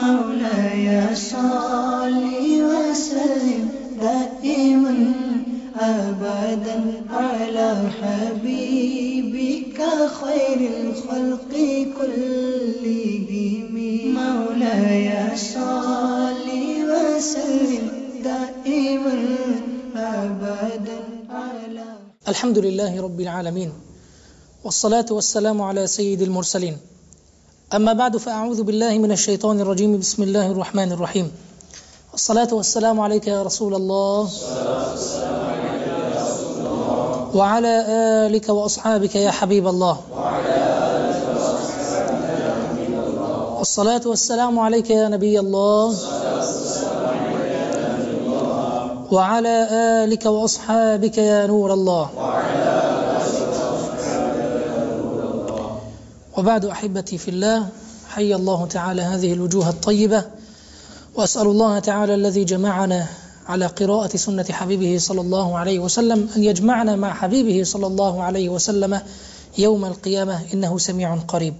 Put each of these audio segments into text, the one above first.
مولاي صل وسلم دائما أبدا على حبيبك خير الخلق كلهم. مولاي صل وسلم دائما أبدا على. الحمد لله رب العالمين، والصلاة والسلام على سيد المرسلين. أما بعد، فأعوذ بالله من الشيطان الرجيم. بسم الله الرحمن الرحيم. الصلاة والسلام عليك يا رسول الله، وعلى آلك وأصحابك يا حبيب الله. الصلاة والسلام عليك يا نبي الله، وعلى آلك وأصحابك يا نور الله. وبعد، أحبتي في الله، حي الله تعالى هذه الوجوه الطيبة، وأسأل الله تعالى الذي جمعنا على قراءة سنة حبيبه صلى الله عليه وسلم أن يجمعنا مع حبيبه صلى الله عليه وسلم يوم القيامة، إنه سميع قريب.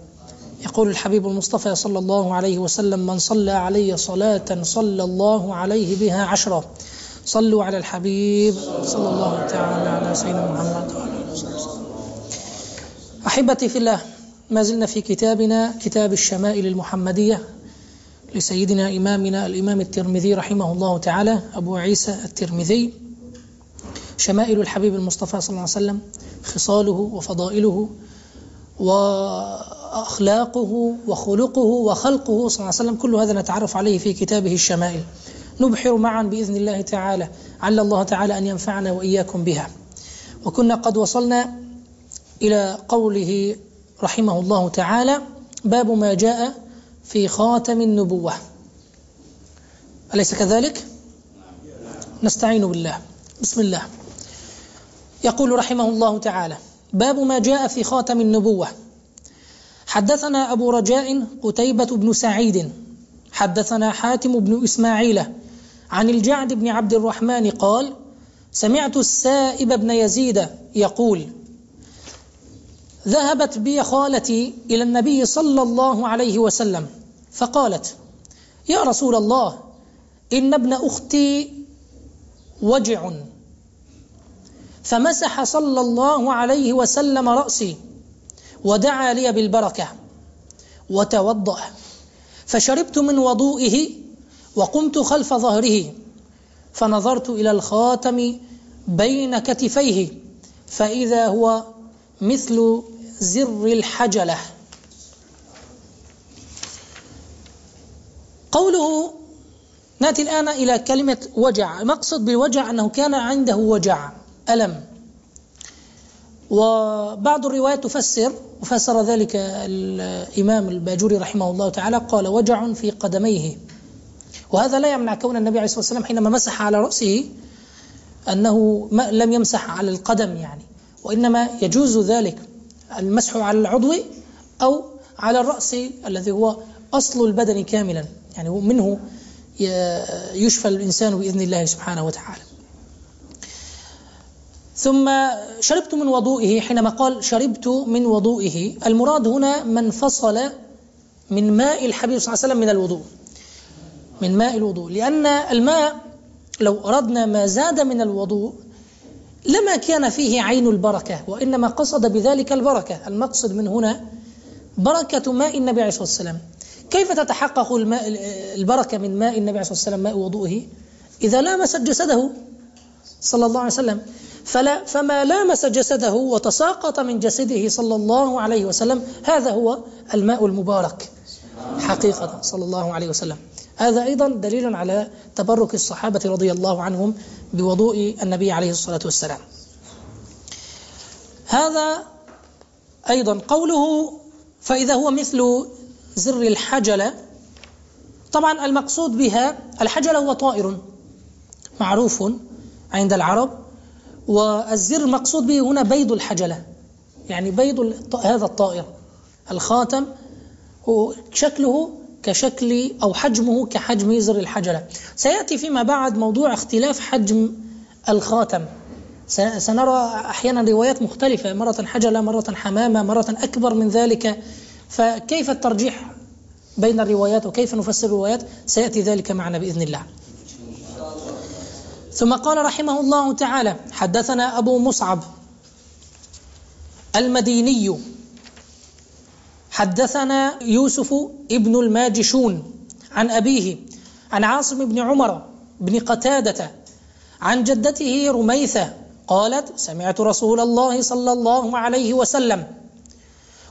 يقول الحبيب المصطفى صلى الله عليه وسلم: من صلى علي صلاة صلى الله عليه بها 10. صلوا على الحبيب صلى الله تعالى على سيدنا محمد وعلى آله وسلم. أحبتي في الله، ما زلنا في كتابنا كتاب الشمائل المحمدية لسيدنا إمامنا الإمام الترمذي رحمه الله تعالى، أبو عيسى الترمذي. شمائل الحبيب المصطفى صلى الله عليه وسلم، خصاله وفضائله وأخلاقه وخلقه وخلقه صلى الله عليه وسلم، كل هذا نتعرف عليه في كتابه الشمائل. نبحر معا بإذن الله تعالى، عل الله تعالى أن ينفعنا وإياكم بها. وكنا قد وصلنا إلى قوله رحمه الله تعالى: باب ما جاء في خاتم النبوة. أليس كذلك؟ نستعين بالله. بسم الله. يقول رحمه الله تعالى: باب ما جاء في خاتم النبوة. حدثنا أبو رجاء قتيبة بن سعيد حدثنا حاتم بن إسماعيل عن الجعد بن عبد الرحمن قال: سمعت السائب بن يزيد يقول: ذهبت بي خالتي إلى النبي صلى الله عليه وسلم فقالت: يا رسول الله، إن ابن أختي وجع. فمسح صلى الله عليه وسلم رأسي ودعا لي بالبركة وتوضأ، فشربت من وضوئه وقمت خلف ظهره فنظرت إلى الخاتم بين كتفيه فإذا هو مثل زر الحجلة. قوله، نأتي الآن إلى كلمة وجع. مقصد بالوجع أنه كان عنده وجع، ألم. وبعض الروايات تفسر، وفسر ذلك الإمام الباجوري رحمه الله تعالى، قال: وجع في قدميه. وهذا لا يمنع كون النبي عليه الصلاة والسلام حينما مسح على رأسه أنه لم يمسح على القدم يعني، وإنما يجوز ذلك المسح على العضو أو على الرأس الذي هو أصل البدن كاملا، يعني منه يشفى الإنسان بإذن الله سبحانه وتعالى. ثم شربت من وضوئه. حينما قال شربت من وضوئه، المراد هنا من فصل من ماء الحبيب صلى الله عليه وسلم من الوضوء، من ماء الوضوء، لأن الماء لو أردنا ما زاد من الوضوء لما كان فيه عين البركة، وإنما قصد بذلك البركة. المقصد من هنا بركة ماء النبي عليه الصلاة والسلام. كيف تتحقق البركة من ماء النبي عليه الصلاة والسلام، ماء وضوئه؟ إذا لامس جسده صلى الله عليه وسلم. فما لامس جسده وتساقط من جسده صلى الله عليه وسلم، هذا هو الماء المبارك حقيقة صلى الله عليه وسلم. هذا أيضا دليل على تبرك الصحابة رضي الله عنهم بوضوء النبي عليه الصلاة والسلام. هذا أيضا قوله فإذا هو مثل زر الحجلة. طبعا المقصود بها الحجلة هو طائر معروف عند العرب، والزر مقصود به هنا بيض الحجلة، يعني بيض هذا الطائر. الخاتم هو شكله كشكل أو حجمه كحجم زر الحجلة. سيأتي فيما بعد موضوع اختلاف حجم الخاتم، سنرى أحيانا روايات مختلفة، مرة حجلة، مرة حمامة، مرة أكبر من ذلك. فكيف الترجيح بين الروايات وكيف نفسر الروايات سيأتي ذلك معنا بإذن الله. ثم قال رحمه الله تعالى: حدثنا أبو مصعب المديني حدثنا يوسف ابن الماجشون عن أبيه عن عاصم بن عمر بن قتادة عن جدته رميثة قالت: سمعت رسول الله صلى الله عليه وسلم: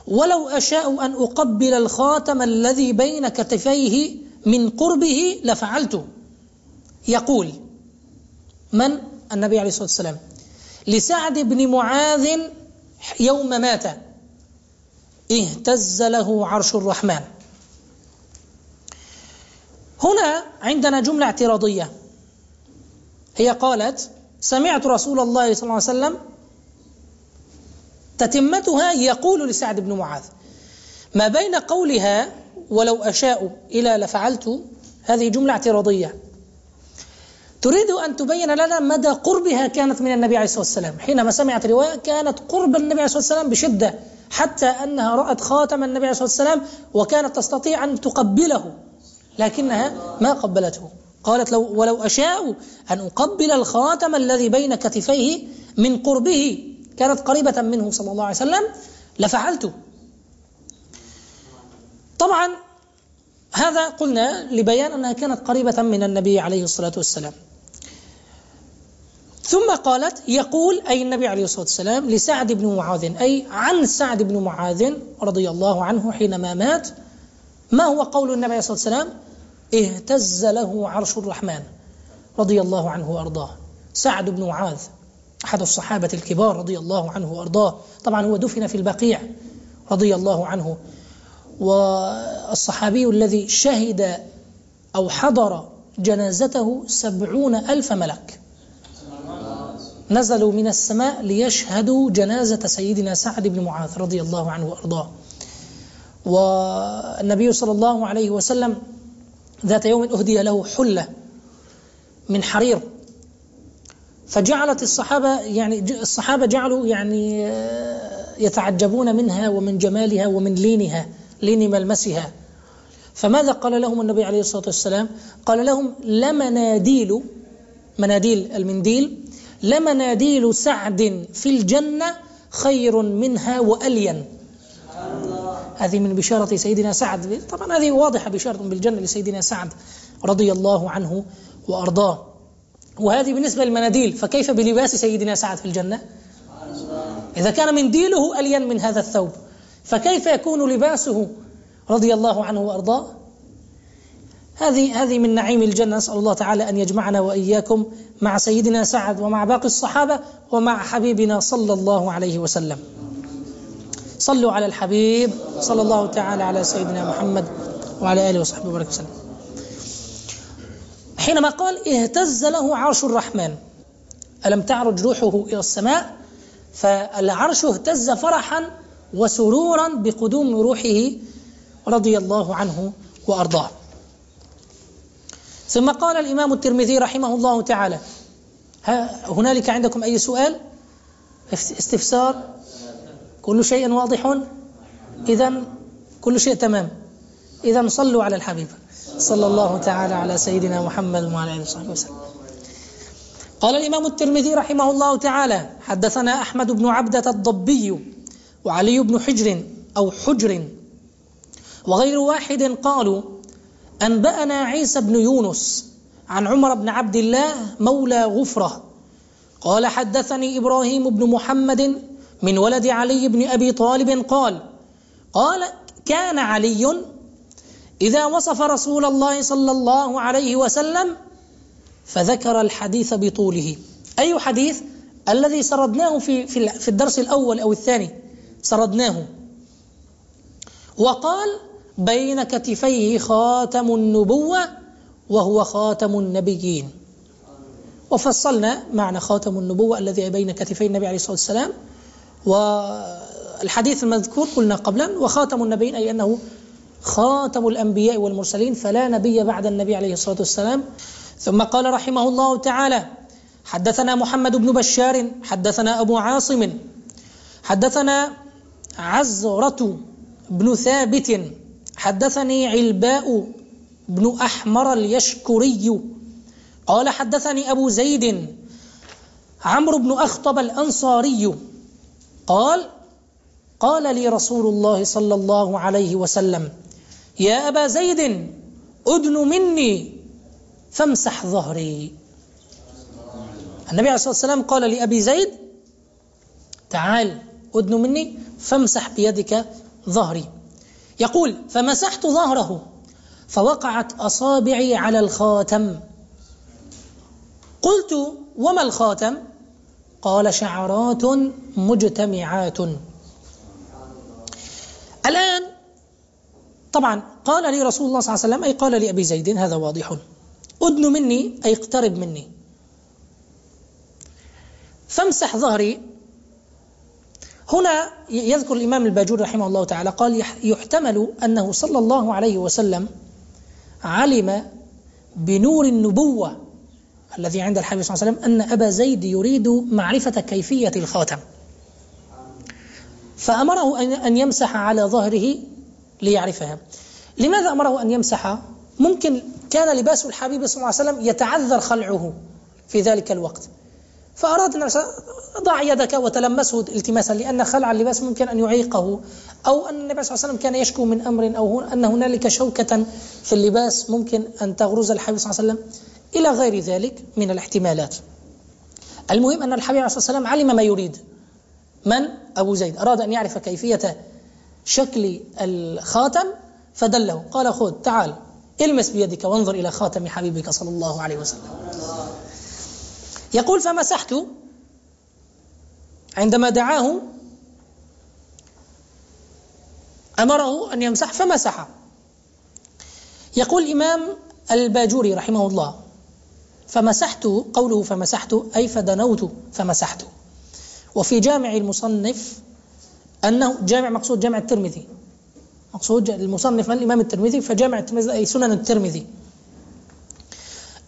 ولو أشاء أن أقبل الخاتم الذي بين كتفيه من قربه لفعلت. يقول من؟ النبي عليه الصلاة والسلام لسعد بن معاذ يوم مات: اهتز له عرش الرحمن. هنا عندنا جملة اعتراضية، هي قالت: سمعت رسول الله صلى الله عليه وسلم، تتمتها يقول لسعد بن معاذ. ما بين قولها ولو أشاء إلى لفعلت هذه جملة اعتراضية تريد أن تبين لنا مدى قربها كانت من النبي عليه الصلاة والسلام. حينما سمعت رواية كانت قرب النبي عليه الصلاة والسلام بشدة، حتى أنها رأت خاتم النبي عليه الصلاة والسلام وكانت تستطيع أن تقبله لكنها ما قبلته. قالت: ولو أشاء أن أقبل الخاتم الذي بين كتفيه من قربه، كانت قريبة منه صلى الله عليه وسلم، لفعلته. طبعا هذا قلنا لبيان أنها كانت قريبة من النبي عليه الصلاة والسلام. ثم قالت: يقول أي النبي عليه الصلاة والسلام لسعد بن معاذ، أي عن سعد بن معاذ رضي الله عنه حينما مات. ما هو قول النبي عليه الصلاة والسلام؟ اهتز له عرش الرحمن رضي الله عنه وأرضاه. سعد بن معاذ أحد الصحابة الكبار رضي الله عنه وأرضاه، طبعا هو دفن في البقيع رضي الله عنه، والصحابي الذي شهد أو حضر جنازته 70,000 ملك نزلوا من السماء ليشهدوا جنازة سيدنا سعد بن معاذ رضي الله عنه وأرضاه. والنبي صلى الله عليه وسلم ذات يوم أهدي له حلة من حرير، فجعلت الصحابة جعلوا يتعجبون منها ومن جمالها ومن لين ملمسها. فماذا قال لهم النبي عليه الصلاة والسلام؟ قال لهم: لمناديل، مناديل المنديل، لمناديل سعد في الجنة خير منها وألين. هذه من بشارة سيدنا سعد، طبعا هذه واضحة بشارة بالجنة لسيدنا سعد رضي الله عنه وأرضاه. وهذه بالنسبة للمناديل، فكيف بلباس سيدنا سعد في الجنة؟ إذا كان منديله ألين من هذا الثوب، فكيف يكون لباسه رضي الله عنه وأرضاه؟ هذه من نعيم الجنة. نسأل الله تعالى أن يجمعنا وإياكم مع سيدنا سعد ومع باقي الصحابة ومع حبيبنا صلى الله عليه وسلم. صلوا على الحبيب صلى الله تعالى على سيدنا محمد وعلى آله وصحبه وبارك وسلم. حينما قال اهتز له عرش الرحمن، ألم تعرج روحه إلى السماء؟ فالعرش اهتز فرحا وسرورا بقدوم روحه رضي الله عنه وأرضاه. ثم قال الإمام الترمذي رحمه الله تعالى: هنالك عندكم أي سؤال؟ استفسار؟ كل شيء واضح؟ إذن كل شيء تمام. إذن صلوا على الحبيب صلى الله تعالى على سيدنا محمد وعلى آله وصحبه وسلم. قال الإمام الترمذي رحمه الله تعالى: حدثنا أحمد بن عبدة الضبي وعلي بن حجر أو حجر وغير واحد قالوا: أنبأنا عيسى بن يونس عن عمر بن عبد الله مولى غفرة قال: حدثني إبراهيم بن محمد من ولد علي بن أبي طالب قال: كان علي إذا وصف رسول الله صلى الله عليه وسلم فذكر الحديث بطوله. أي حديث؟ الذي سردناه في الدرس الأول أو الثاني، سردناه. وقال: بين كتفيه خاتم النبوة وهو خاتم النبيين. وفصلنا معنى خاتم النبوة الذي بين كتفي النبي عليه الصلاة والسلام، والحديث المذكور قلنا قبلا وخاتم النبيين أي أنه خاتم الأنبياء والمرسلين، فلا نبي بعد النبي عليه الصلاة والسلام. ثم قال رحمه الله تعالى: حدثنا محمد بن بشار حدثنا أبو عاصم حدثنا عزرة بن ثابت حدثني علباء بن أحمر اليشكري قال حدثني أبو زيد عمرو بن أخطب الأنصاري قال قال لي رسول الله صلى الله عليه وسلم يا أبا زيد أدن مني فامسح ظهري. النبي عليه الصلاة والسلام قال لأبي زيد تعال أدن مني فامسح بيدك ظهري. يقول فمسحت ظهره فوقعت أصابعي على الخاتم. قلت وما الخاتم؟ قال شعرات مجتمعات. الآن طبعا قال لي رسول الله صلى الله عليه وسلم أي قال لأبي زيد هذا واضح، أدن مني أي اقترب مني، فامسح ظهري. هنا يذكر الإمام الباجوري رحمه الله تعالى قال يحتمل أنه صلى الله عليه وسلم علم بنور النبوة الذي عند الحبيب صلى الله عليه وسلم أن أبا زيد يريد معرفة كيفية الخاتم، فأمره أن يمسح على ظهره ليعرفها. لماذا أمره أن يمسح؟ ممكن كان لباس الحبيب صلى الله عليه وسلم يتعذر خلعه في ذلك الوقت، فأراد أن ضع يدك وتلمسه التماسا، لأن خلع اللباس ممكن أن يعيقه، أو أن النبي صلى الله عليه وسلم كان يشكو من أمر، أو أن هنالك شوكة في اللباس ممكن أن تغرز الحبيب صلى الله عليه وسلم، إلى غير ذلك من الاحتمالات. المهم أن الحبيب صلى الله عليه وسلم علم ما يريد. من؟ أبو زيد أراد أن يعرف كيفية شكل الخاتم فدله، قال خذ تعال المس بيدك وانظر إلى خاتم حبيبك صلى الله عليه وسلم. يقول فمسحت عندما دعاه أمره أن يمسح فمسح. يقول الإمام الباجوري رحمه الله فمسحت، قوله فمسحت أي فدنوت فمسحت. وفي جامع المصنف أنه جامع مقصود جامع الترمذي، مقصود المصنف من الإمام الترمذي، فجامع الترمذي أي سنن الترمذي،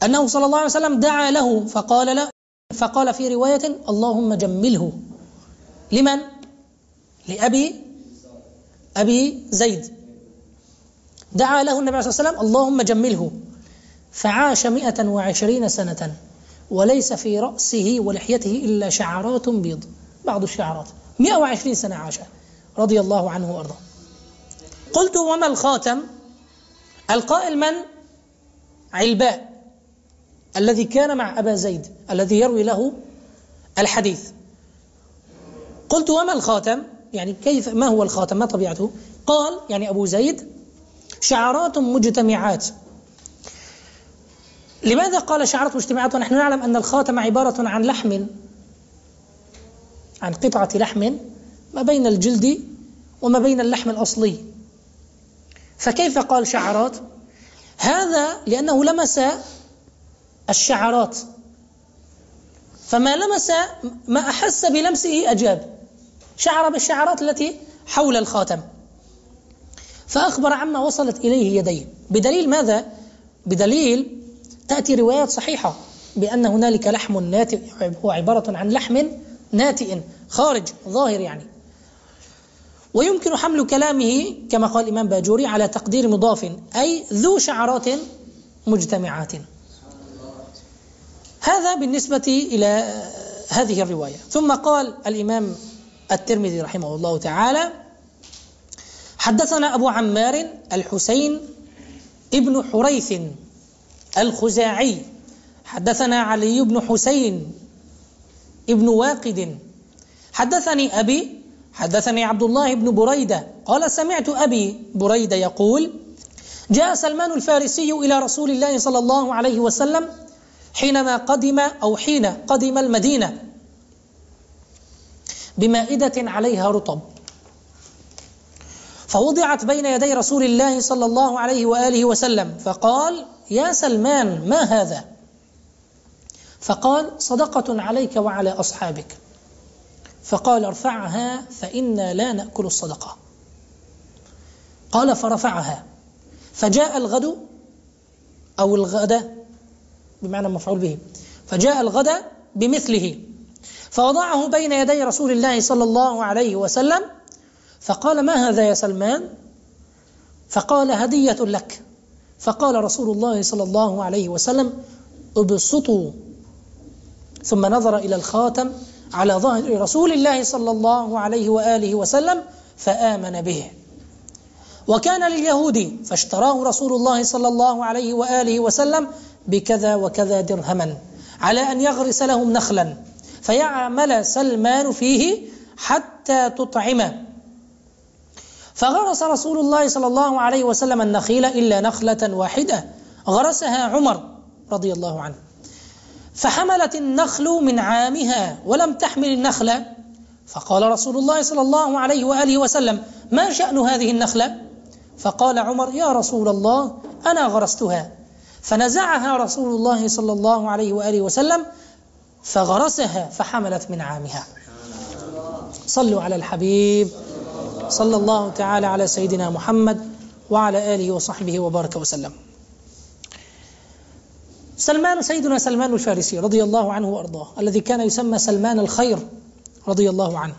أنه صلى الله عليه وسلم دعا له فقال في رواية اللهم جمله. لمن؟ لأبي زيد. دعا له النبي صلى الله عليه وسلم اللهم جمله، فعاش 120 سنة وليس في رأسه ولحيته إلا شعرات بيض، بعض الشعرات، 120 سنة عاش رضي الله عنه وأرضاه. قلت وما الخاتم؟ القائل من؟ علباء الذي كان مع أبا زيد الذي يروي له الحديث. قلت وما الخاتم؟ يعني كيف، ما هو الخاتم، ما طبيعته؟ قال يعني أبو زيد شعرات مجتمعات. لماذا قال شعرات مجتمعات ونحن نعلم أن الخاتم عبارة عن لحم، عن قطعة لحم ما بين الجلد وما بين اللحم الأصلي، فكيف قال شعرات؟ هذا لأنه لمس الشعرات، فما لمس ما أحس بلمسه أجاب، شعر بالشعرات التي حول الخاتم، فأخبر عما وصلت إليه يديه. بدليل ماذا؟ بدليل تأتي روايات صحيحة بأن هنالك لحم ناتئ، هو عبارة عن لحم ناتئ خارج ظاهر يعني. ويمكن حمل كلامه كما قال الإمام باجوري على تقدير مضاف، أي ذو شعرات مجتمعات. هذا بالنسبة إلى هذه الرواية. ثم قال الإمام الترمذي رحمه الله تعالى حدثنا أبو عمار الحسين ابن حريث الخزاعي حدثنا علي بن حسين ابن واقد حدثني أبي حدثني عبد الله بن بريدة قال سمعت أبي بريدة يقول جاء سلمان الفارسي إلى رسول الله صلى الله عليه وسلم حين قدم المدينة بمائدة عليها رطب، فوضعت بين يدي رسول الله صلى الله عليه وآله وسلم، فقال يا سلمان ما هذا؟ فقال صدقة عليك وعلى أصحابك. فقال ارفعها فإنا لا نأكل الصدقة. قال فرفعها، فجاء الغد أو الغد بمعنى مفعول به، فجاء الغد بمثله فوضعه بين يدي رسول الله صلى الله عليه وسلم، فقال ما هذا يا سلمان؟ فقال هدية لك. فقال رسول الله صلى الله عليه وسلم ابسطوا، ثم نظر إلى الخاتم على ظهر رسول الله صلى الله عليه وآله وسلم فآمن به. وكان لليهود فاشتراه رسول الله صلى الله عليه وآله وسلم بكذا وكذا درهما على أن يغرس لهم نخلا فيعمل سلمان فيه حتى تطعمه. فغرس رسول الله صلى الله عليه وسلم النخيل إلا نخلة واحدة غرسها عمر رضي الله عنه، فحملت النخل من عامها ولم تحمل النخلة. فقال رسول الله صلى الله عليه وآله وسلم ما شأن هذه النخلة؟ فقال عمر يا رسول الله أنا غرستها. فنزعها رسول الله صلى الله عليه وآله وسلم فغرسها فحملت من عامها. صلوا على الحبيب صلى الله تعالى على سيدنا محمد وعلى آله وصحبه وبارك وسلم. سيدنا سلمان الفارسي رضي الله عنه وأرضاه، الذي كان يسمى سلمان الخير رضي الله عنه،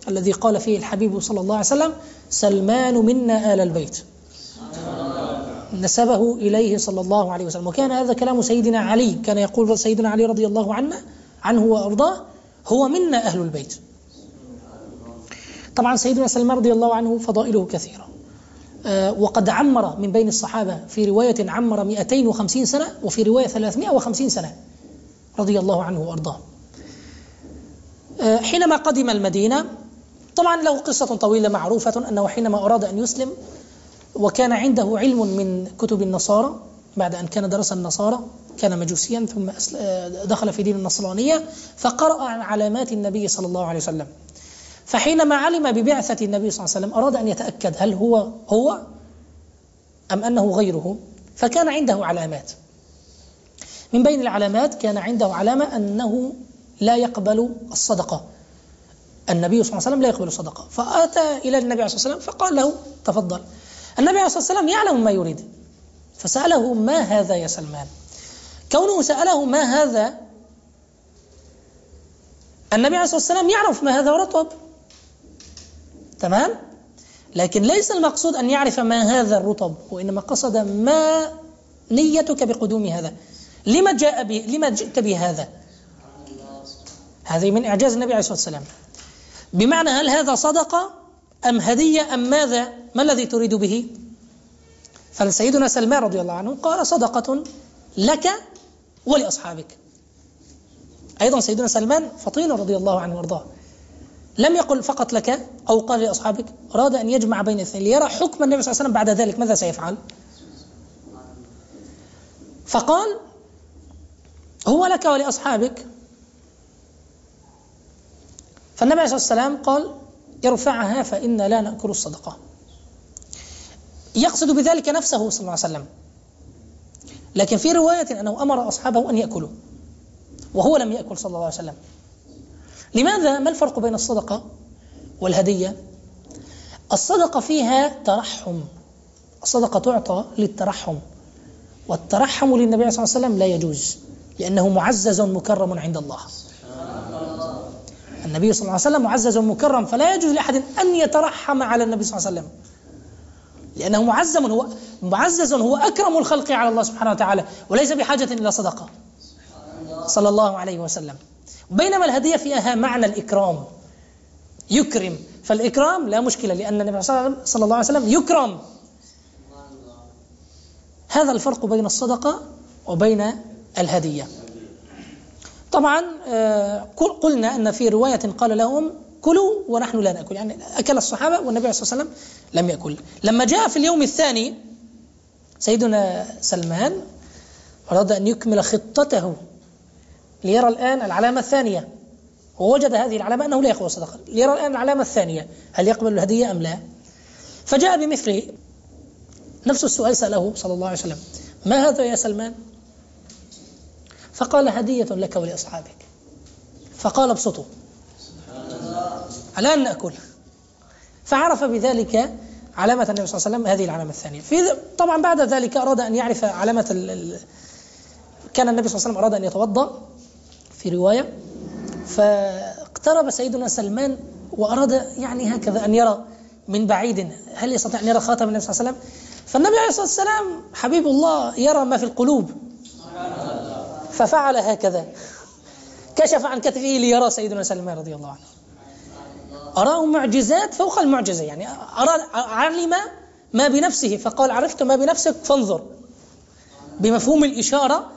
الذي قال فيه الحبيب صلى الله عليه وسلم سلمان منا آل البيت، نسبه إليه صلى الله عليه وسلم. وكان هذا كلام سيدنا علي، كان يقول سيدنا علي رضي الله عنه وأرضاه هو منا أهل البيت. طبعا سيدنا سلمان رضي الله عنه فضائله كثيرة، وقد عمر من بين الصحابة في رواية عمر 250 سنة وفي رواية 350 سنة رضي الله عنه وأرضاه. حينما قدم المدينة طبعا له قصة طويلة معروفة، أنه حينما أراد أن يسلم وكان عنده علم من كتب النصارى بعد أن كان درس النصارى، كان مجوسيا ثم دخل في دين النصرانية، فقرأ عن علامات النبي صلى الله عليه وسلم. فحينما علم ببعثة النبي صلى الله عليه وسلم أراد أن يتأكد هل هو أم أنه غيره، فكان عنده علامات. من بين العلامات كان عنده علامة أنه لا يقبل الصدقة، النبي صلى الله عليه وسلم لا يقبل الصدقة. فأتى إلى النبي عليه الصلاة والسلام فقال له تفضل. النبي عليه الصلاة والسلام يعلم ما يريد، فسأله ما هذا يا سلمان؟ كونه سأله ما هذا، النبي عليه الصلاة والسلام يعرف ما هذا رطب، تمام؟ لكن ليس المقصود أن يعرف ما هذا الرطب، وإنما قصد ما نيتك بقدوم هذا، لما جئت بهذا. هذه من إعجاز النبي عليه الصلاة والسلام، بمعنى هل هذا صدقة أم هدية أم ماذا؟ ما الذي تريد به؟ فسيدنا سلمان رضي الله عنه قال صدقة لك ولأصحابك. أيضا سيدنا سلمان فطين رضي الله عنه وارضاه، لم يقل فقط لك أو قال لأصحابك، أراد أن يجمع بين الاثنين ليرى حكم النبي صلى الله عليه وسلم بعد ذلك ماذا سيفعل. فقال هو لك ولأصحابك. فالنبي عليه الصلاة والسلام قال ارفعها فإنا لا نأكل الصدقة، يقصد بذلك نفسه صلى الله عليه وسلم. لكن في رواية أنه أمر أصحابه أن يأكلوا وهو لم يأكل صلى الله عليه وسلم. لماذا؟ ما الفرق بين الصدقة والهدية؟ الصدقة فيها ترحم، الصدقة تعطى للترحم، والترحم للنبي صلى الله عليه وسلم لا يجوز، لأنه معزز مكرم عند الله. النبي صلى الله عليه وسلم معزز مكرم، فلا يجوز لأحد أن يترحم على النبي صلى الله عليه وسلم، لأنه معزز هو أكرم الخلق على الله سبحانه وتعالى، وليس بحاجة إلى صدقة صلى الله عليه وسلم. بينما الهدية فيها معنى الإكرام، يكرم، فالإكرام لا مشكلة لأن النبي صلى الله عليه وسلم يكرم. هذا الفرق بين الصدقة وبين الهدية. طبعا قلنا أن في رواية قال لهم كلوا ونحن لا نأكل، يعني أكل الصحابة والنبي صلى الله عليه وسلم لم يأكل. لما جاء في اليوم الثاني سيدنا سلمان أراد أن يكمل خطته ليرى الآن العلامة الثانية، ووجد هذه العلامة أنه لا يقبل الصدقة، ليرى الآن العلامة الثانية هل يقبل الهدية أم لا. فجاء بمثله نفس السؤال سأله صلى الله عليه وسلم ما هذا يا سلمان؟ فقال هدية لك ولأصحابك. فقال ابسطوا على أن نأكل. فعرف بذلك علامة النبي صلى الله عليه وسلم، هذه العلامة الثانية. طبعا بعد ذلك أراد أن يعرف علامة كان النبي صلى الله عليه وسلم أراد أن يتوضأ في رواية، فاقترب سيدنا سلمان وأراد يعني هكذا أن يرى من بعيد هل يستطيع أن يرى خاتم النبي صلى الله عليه وسلم، فالنبي عليه الصلاة والسلام حبيب الله يرى ما في القلوب، ففعل هكذا، كشف عن كتفه ليرى سيدنا سلمان رضي الله عنه. أراه معجزات فوق المعجزة، يعني علم ما بنفسه فقال عرفت ما بنفسك فانظر، بمفهوم الإشارة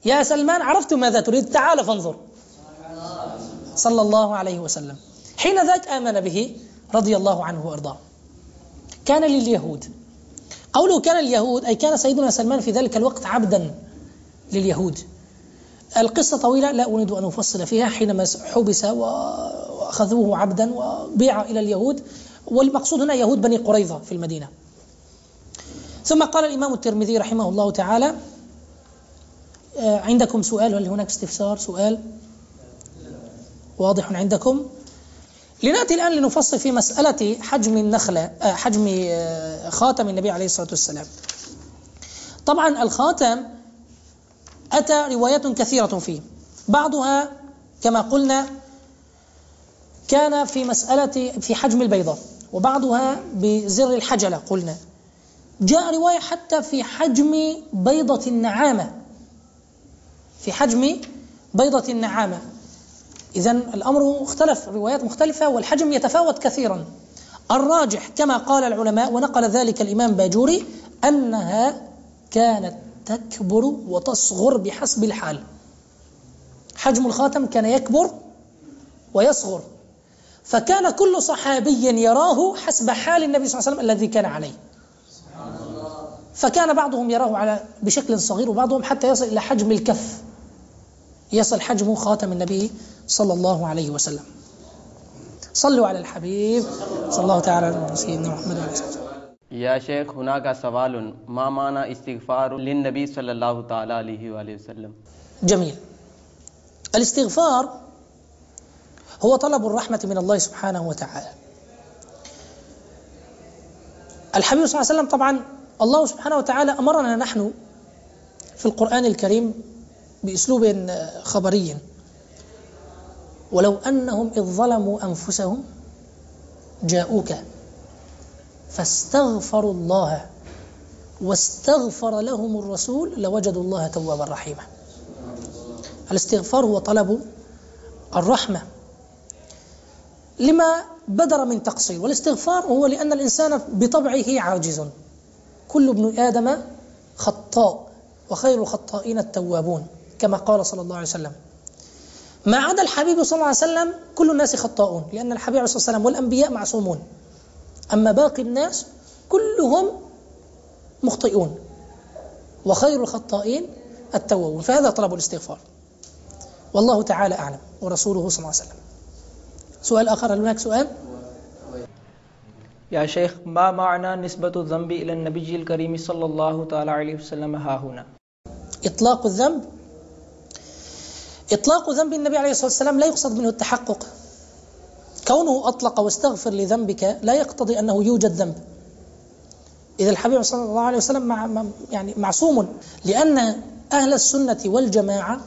يا سلمان عرفت ماذا تريد تعال فانظر، صلى الله عليه وسلم. حين ذاك آمن به رضي الله عنه وأرضاه. كان لليهود، قوله كان اليهود أي كان سيدنا سلمان في ذلك الوقت عبدا لليهود. القصة طويلة لا أريد أن أفصل فيها. حينما حبس وأخذوه عبدا وبيع إلى اليهود، والمقصود هنا يهود بني قريظة في المدينة. ثم قال الإمام الترمذي رحمه الله تعالى: عندكم سؤال؟ هل هناك استفسار؟ سؤال واضح عندكم؟ لنأتي الآن لنفصل في مسألة حجم النخلة، حجم خاتم النبي عليه الصلاة والسلام. طبعا الخاتم أتى روايات كثيرة فيه، بعضها كما قلنا كان في مسألة في حجم البيضة، وبعضها بزر الحجلة قلنا. جاء رواية حتى في حجم بيضة النعامة، في حجم بيضة النعامة. إذن الأمر اختلف، روايات مختلفة والحجم يتفاوت كثيرا. الراجح كما قال العلماء ونقل ذلك الإمام باجوري أنها كانت تكبر وتصغر بحسب الحال. حجم الخاتم كان يكبر ويصغر، فكان كل صحابي يراه حسب حال النبي صلى الله عليه وسلم الذي كان عليه. فكان بعضهم يراه بشكل صغير، وبعضهم حتى يصل إلى حجم الكف، يصل حجم خاتم النبي صلى الله عليه وسلم. صلوا على الحبيب صلى الله تعالى على سيدنا محمد عليه الصلاة والسلام. يا شيخ هناك سؤال، ما معنى استغفار للنبي صلى الله تعالى عليه وآله وسلم؟ جميل. الاستغفار هو طلب الرحمة من الله سبحانه وتعالى. الحبيب صلى الله عليه وسلم طبعا الله سبحانه وتعالى أمرنا نحن في القرآن الكريم بأسلوب خبري: ولو أنهم إذ ظلموا أنفسهم جاءوك فاستغفروا الله واستغفر لهم الرسول لوجدوا الله توابا رحيما. الاستغفار هو طلب الرحمة لما بدر من تقصير، والاستغفار هو لأن الإنسان بطبعه عاجز، كل ابن آدم خطاء وخير الخطائين التوابون، كما قال صلى الله عليه وسلم. ما عدا الحبيب صلى الله عليه وسلم كل الناس خطاؤون، لأن الحبيب عليه الصلاة والسلام والأنبياء معصومون، أما باقي الناس كلهم مخطئون وخير الخطائين التوابون. فهذا طلب الاستغفار، والله تعالى أعلم ورسوله صلى الله عليه وسلم. سؤال آخر؟ هل هناك سؤال؟ يا شيخ ما معنى نسبة الذنب إلى النبي الكريم صلى الله تعالى عليه وسلم ها هنا؟ إطلاق الذنب، إطلاق ذنب النبي عليه الصلاة والسلام لا يقصد منه التحقق. كونه أطلق واستغفر لذنبك لا يقتضي أنه يوجد ذنب. إذا الحبيب صلى الله عليه وسلم يعني معصوم، لأن أهل السنة والجماعة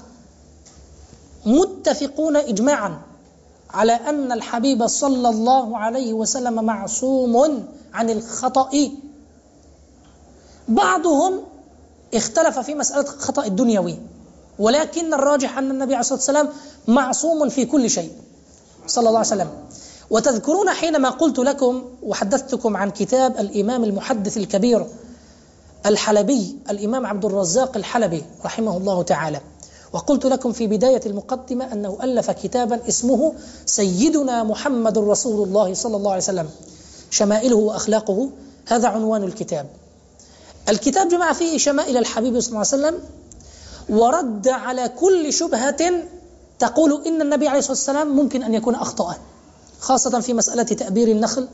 متفقون إجماعا على أن الحبيب صلى الله عليه وسلم معصوم عن الخطأ. بعضهم اختلف في مسألة خطأ الدنيوي، ولكن الراجح أن النبي عليه الصلاة والسلام معصوم في كل شيء صلى الله عليه وسلم. وتذكرون حينما قلت لكم وحدثتكم عن كتاب الإمام المحدث الكبير الحلبي الإمام عبد الرزاق الحلبي رحمه الله تعالى، وقلت لكم في بداية المقدمة أنه ألف كتابا اسمه سيدنا محمد رسول الله صلى الله عليه وسلم، شمائله وأخلاقه، هذا عنوان الكتاب. الكتاب جمع فيه شمائل الحبيب صلى الله عليه وسلم، ورد على كل شبهة تقول إن النبي عليه الصلاة والسلام ممكن أن يكون أخطأ، خاصة في مسألة تأبير النخل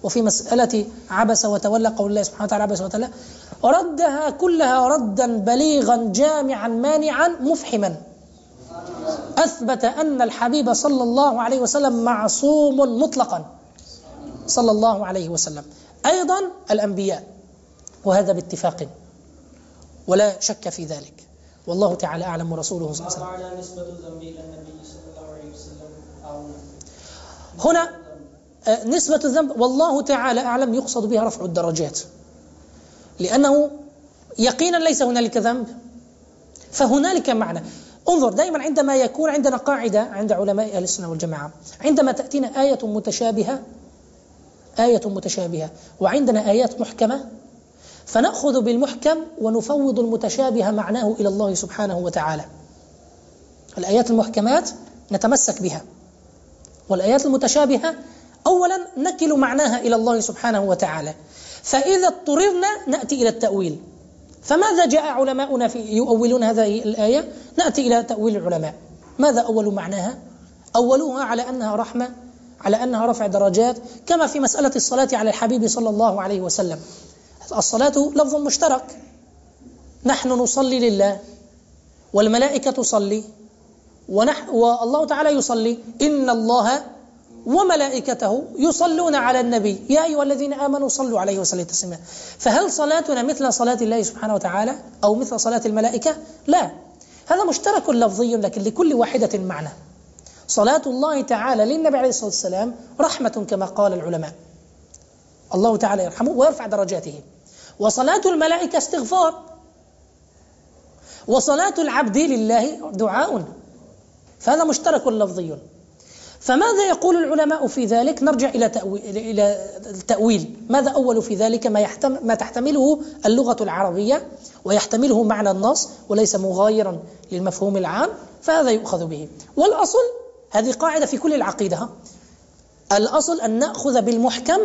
وفي مسألة عبس وتولى، قول الله سبحانه وتعالى عبس وتولى، ردها كلها ردا بليغا جامعا مانعا مفحما، أثبت أن الحبيب صلى الله عليه وسلم معصوم مطلقا صلى الله عليه وسلم، أيضا الأنبياء، وهذا باتفاق ولا شك في ذلك، والله تعالى أعلم ورسوله صلى الله عليه وسلم. نسبة الذنب إلى النبي صلى الله عليه وسلم هنا نسبة الذنب والله تعالى أعلم يقصد بها رفع الدرجات، لأنه يقينا ليس هنالك ذنب، فهنالك معنى. انظر دائما عندما يكون عندنا قاعدة عند علماء أهل السنة والجماعة، عندما تأتينا آية متشابهة وعندنا آيات محكمة، فنأخذ بالمحكم ونفوض المتشابه معناه إلى الله سبحانه وتعالى. الآيات المحكمات نتمسك بها، والآيات المتشابهة أولا نكل معناها إلى الله سبحانه وتعالى، فإذا اضطررنا نأتي إلى التأويل. فماذا جاء علماؤنا في يؤولون هذه الآية؟ نأتي إلى تأويل العلماء. ماذا أول معناها؟ أولوها على أنها رحمة، على أنها رفع درجات، كما في مسألة الصلاة على الحبيب صلى الله عليه وسلم. الصلاة لفظ مشترك، نحن نصلي لله والملائكة تصلي والله تعالى يصلي، إن الله وملائكته يصلون على النبي يا أيها الذين آمنوا صلوا عليه وسلموا تسليما. فهل صلاتنا مثل صلاة الله سبحانه وتعالى أو مثل صلاة الملائكة؟ لا، هذا مشترك لفظي لكن لكل واحدة معنى. صلاة الله تعالى للنبي عليه الصلاة والسلام رحمة كما قال العلماء، الله تعالى يرحمه ويرفع درجاته، وصلاة الملائكة استغفار، وصلاة العبد لله دعاء، فهذا مشترك لفظي. فماذا يقول العلماء في ذلك؟ نرجع إلى التأويل. ماذا أول في ذلك؟ ما تحتمله اللغة العربية ويحتمله معنى النص وليس مغايرا للمفهوم العام، فهذا يؤخذ به. والأصل، هذه قاعدة في كل العقيدة، الأصل أن نأخذ بالمحكم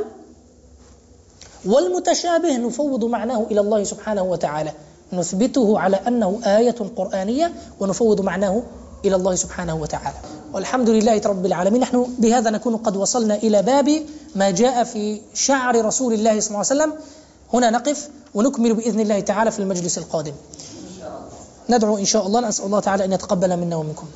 والمتشابه نفوض معناه إلى الله سبحانه وتعالى، نثبته على أنه آية قرآنية ونفوض معناه إلى الله سبحانه وتعالى. والحمد لله رب العالمين. نحن بهذا نكون قد وصلنا إلى باب ما جاء في شعر رسول الله صلى الله عليه وسلم. هنا نقف ونكمل بإذن الله تعالى في المجلس القادم. ندعو إن شاء الله، نسأل الله تعالى أن يتقبل منا ومنكم.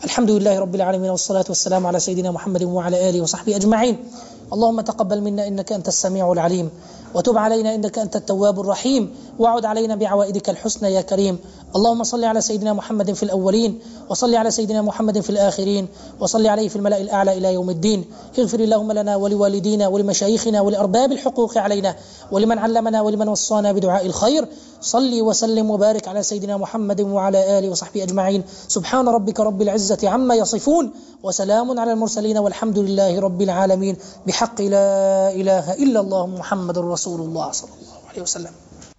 الحمد لله رب العالمين، والصلاة والسلام على سيدنا محمد وعلى آله وصحبه أجمعين. اللهم تقبل منا إنك أنت السميع العليم، وتب علينا إنك أنت التواب الرحيم، وعد علينا بعوائدك الحسنى يا كريم. اللهم صل على سيدنا محمد في الأولين، وصل على سيدنا محمد في الآخرين، وصل عليه في الملأ الأعلى إلى يوم الدين. اغفر اللهم لنا ولوالدينا ولمشايخنا ولأرباب الحقوق علينا ولمن علمنا ولمن وصانا بدعاء الخير. صل وسلم وبارك على سيدنا محمد وعلى آله وصحبه أجمعين. سبحان ربك رب العزة عما يصفون، وسلام على المرسلين، والحمد لله رب العالمين، بحق لا إله إلا الله محمد رسول الله صلى الله عليه وسلم.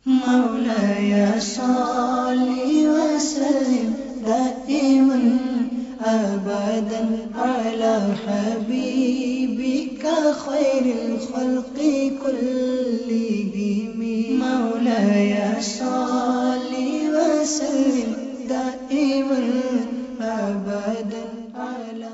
مولاي صل وسلم دائما أبدا على حبيبك خير الخلق كلهم. مولاي صل وسلم دائما أبدا على